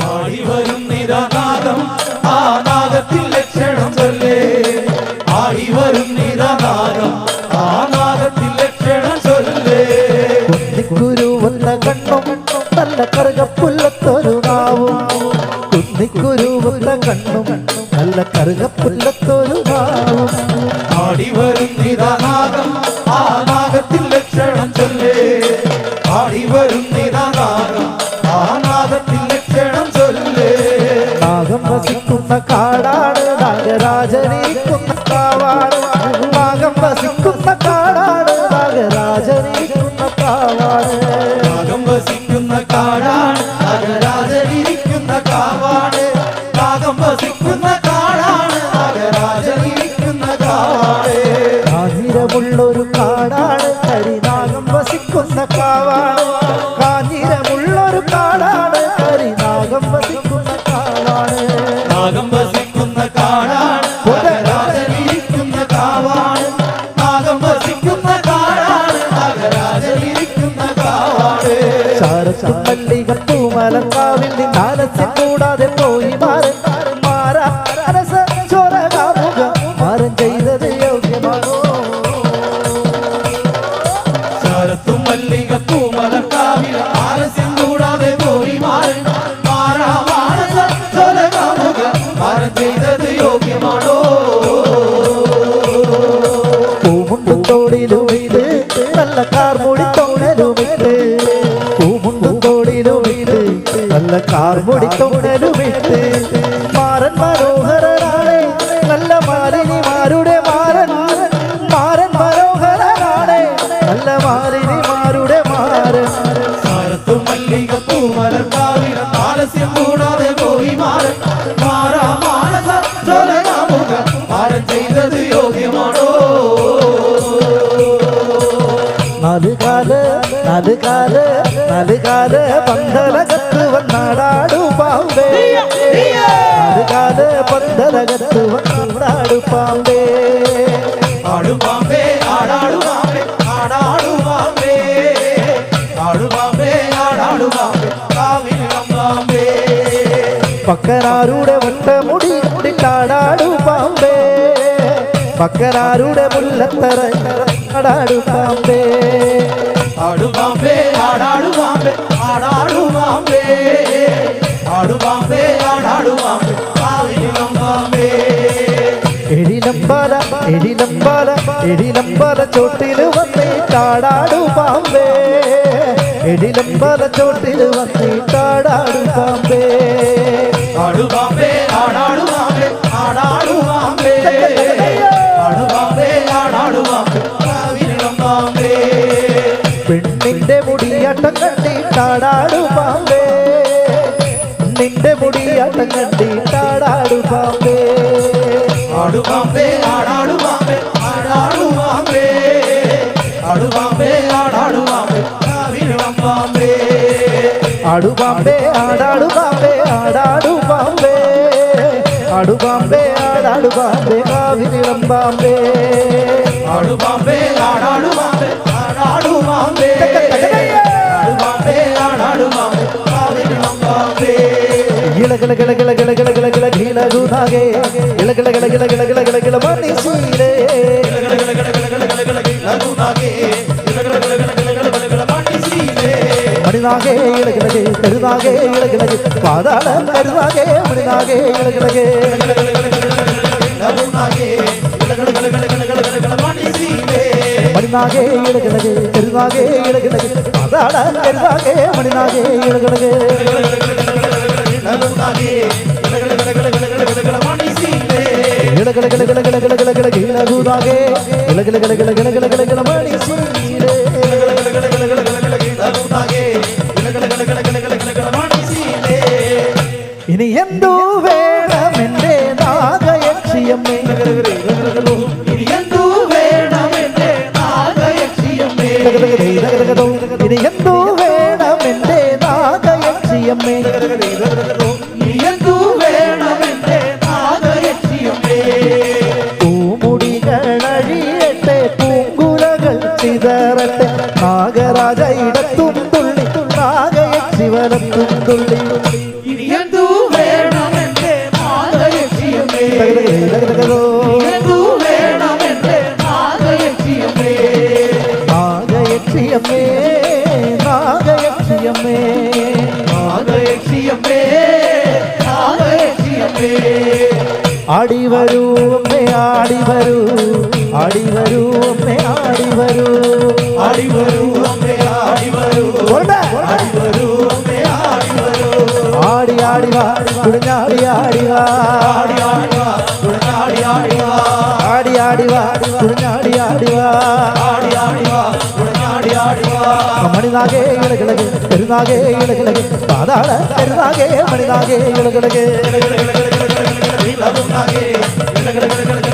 ആടി വരും നിരനാഗം ആ നാഗത്തിൽ ലക്ഷണം ചൊല്ലേ ആടി വരും നിരനാഗം ആ നാഗത്തിൽ ലക്ഷണം ചൊല്ലേ കുന്നിക്കുരുവുന്ന കണ്ണും നല്ല കറുകപ്പുല്ലത്തൊരു നാവും കുന്നിക്കുരുവുന്ന കണ്ണും നല്ല കറുകപ്പുല്ലത്തൊരു നാവും ആടി വരും നിരനാഗം ആ നാഗത്തിൽ ലക്ഷണം ചൊല്ലേ ആടി വരും നിരനാഗം ആ നാഗത്തിൽ ലക്ഷണം ചൊല്ലേ നാഗം വസിക്കുന്ന കാടാണ് നാഗരാജനീക്കുന്ന കാവാണ് നാഗം വസിക്കുന്ന കാടാണ് നാഗരാജനീക്കുന്ന കാവാണ് നാഗം വസിക്കുന്ന കാടാണ് നാഗരാജനിരിക്കുന്ന കാവാണ് നാഗം വസിക്കുന്ന കാടാണ് നാഗരാജനിരിക്കുന്ന കാവാണ് കാഞ്ഞിരമുള്ളൊരു കാടാണ് കരിനാഗം വസിക്കുന്ന കാവാണ് കാഞ്ഞിരമുള്ളൊരു കാടാണ് കരിനാഗം വസിക്കുന്ന കാവാണ് നാഗം വസിക്കുന്ന കാടാണ് നാഗരാജനിരിക്കുന്ന കാവാണ് നാഗം വസിക്കുന്ന കാടാണ് നാഗരാജനിരിക്കുന്ന കാവാണ് ശാരത്തും മല്ലികപ്പൂ മലക്കാവിൽ നിന്നാലസ്യം കൂടാതെ പോയി മാറൻ മാറാ അരസ ചോരകാമുക മാറൻ ചെയ്തത് യോഗ്യമാണോ ശരത്തും മല്ലികപ്പൂ മലക്കാവിൽ ആലസ്യം കൂടാതെ പോയി മാറി മാറാ മാനസ ചൊലകാമുക മാറൻ ചെയ്തത് യോഗ്യമാണോ പൂമുണ്ടും തോടിലും ഇത് നല്ല കാർമുടി തൊങ്ങലും ഇത് പൂമുണ്ടും തോടിലും ഇത് നല്ല കാർമുടി തൊങ്ങലും ഇത് മാറൻ മനോഹരനാണ് നല്ല മാലിനിമാരുടെ മാറൻ മാറൻ മനോഹരനാണ് നല്ല മാലിനിമാരുടെ മാറൻ ശരത്തും മല്ലികപ്പൂ മലക്കാവിൽ ആലസ്യം കൂടാതെ പോയി മാറി മാറാ മാനസ ചൊലകാമുക മാറൻ ചെയ്തത് യോഗ്യമാണോ നാലുകാല് പന്തലകത്ത് വന്നാടാടു പാമ്പേ നാലുകാല് പന്തലകത്ത് വന്നാടാടു പാമ്പേ ആടുപാമ്പേ ആടാടുപാമ്പേ ആടാടുപാമ്പേ ആടുപാമ്പേ ആടാടുപാമ്പേ കാവിലം പാമ്പേ പക്കനാരുടെ വട്ടമുടി മുടിക്കാടാടു പാമ്പേ പക്കനാരുടെ മുല്ലത്തറ ആടാടു പാമ്പേ ആടുപാമ്പേ ആടാടുപാമ്പേ ആടാടുപാമ്പേ ആടുപാമ്പേ ആടാടുപാമ്പേ കാവിലം പാമ്പേ എഴിലമ്പാല ചോട്ടില് വന്നിട്ടാടാടു പാമ്പേ എഴിലമ്പാല ചോട്ടില് വന്നിട്ടാടാടു പാമ്പേ ആടുപാമ്പേ ആടാടുപാമ്പേ ആടാടുപാമ്പേ ആടുപാമ്പേ ആടാടുപാമ്പേ കാവിലം പാമ്പേ പെണ്ണിന്റെ മുടിയാട്ടം കണ്ടിട്ടാടാടു പാമ്പേ നിന്റെ മുടിയാട്ടം കണ്ടിട്ടാടാടു പാമ്പേ ആടുപാമ്പേ ആടാടുപാമ്പേ ആടാടുപാമ്പേ ആടുപാമ്പേ ആടാടുപാമ്പേ കാവിലം പാമ്പേ ആടുപാമ്പേ ആടാടു പാമ്പേ ആടാടു പാമ്പേ ആടുപാമ്പേ ആടാടു പാമ്പേ കാവിലം പാമ്പേ ആടുപാമ്പേ ആടാടുപാമ്പേ ആടാടുപാമ്പേ ആടുപാമ്പേ ആടാടുപാമ്പേ കാവിലം പാമ്പേ ഇളകിളകിളകിളകിളകിളകിളകിളകിളകൂതാകെ ഇളകിളകിളകിളകിളകിളകിളകിള മണിശീലേ മണിനാകെ ഇളകിളകെ കരുതാകെ ഇളകിളകെ പാതാളം കരുതാകെ മണിനാകെ ഇളകിളകെ മണിനാകെ ഇളകിളകെ കരുതാകെ ഇളകിളകെ പാതാളം കരുതാകെ മണിനാകെ ഇളകിളകെ ഇളകിളകിളകിളകിളകിളകിളകിളകൂതാകെ ഇളകിളകിളകിളകിളകിളകിളകിള മണിശീലേ ഇനി എന്തു വേണം എന്റെ നാഗയക്ഷിയമ്മേ ഇനി എന്തു വേണം എന്റെ നാഗയക്ഷിയമ്മേ ഇനി എന്തു വേണം എന്റെ നാഗയക്ഷിയമ്മേ ഇനി എന്തു വേണം എന്റെ നാഗയക്ഷിയമ്മേ പൂമുടികളഴിയട്ടെ പൂങ്കുലകൾ ചിതറട്ടെ നാഗരാജ ഇടത്തും തുള്ളി നാഗയക്ഷി ശിവലത്തും തുള്ളി ഇനി എന്തു വേണമെന്റെ നാഗയക്ഷിയമ്മേ എന്തു വേണമെന്റെ നാഗയക്ഷിയമ്മേ നാഗയക്ഷിയമ്മേ നാഗയക്ഷിയമ്മേ നാഗയക്ഷിയമ്മേ നാഗയക്ഷിയമ്മേ ആടി വരൂ അമ്മേ ആടി വരൂ ആടി വരൂ അമ്മേ ആടി വരൂ ആടി വരൂ അമ്മേ ആടി വരൂ ആടി വരൂ അമ്മേ ആടി വരൂ ആടി ആടി വാ കുടഞ്ഞാടി ആടി വാ ആടി ആടി വാ കുടഞ്ഞാടി ആടി വാ ആടി ആടി വാ കുടഞ്ഞാടി ആടി വാ ആടി ആടി വാ കുടഞ്ഞാടി ആടി വാ മണിനാഗേ ഇളകിളകെ പെരുനാഗേ ഇളകിളകെ പാതാള പെരുനാഗേ മണിനാഗേ ഇളകിളകെ ഇളകുന്നാഗേ ഇളകിളകെ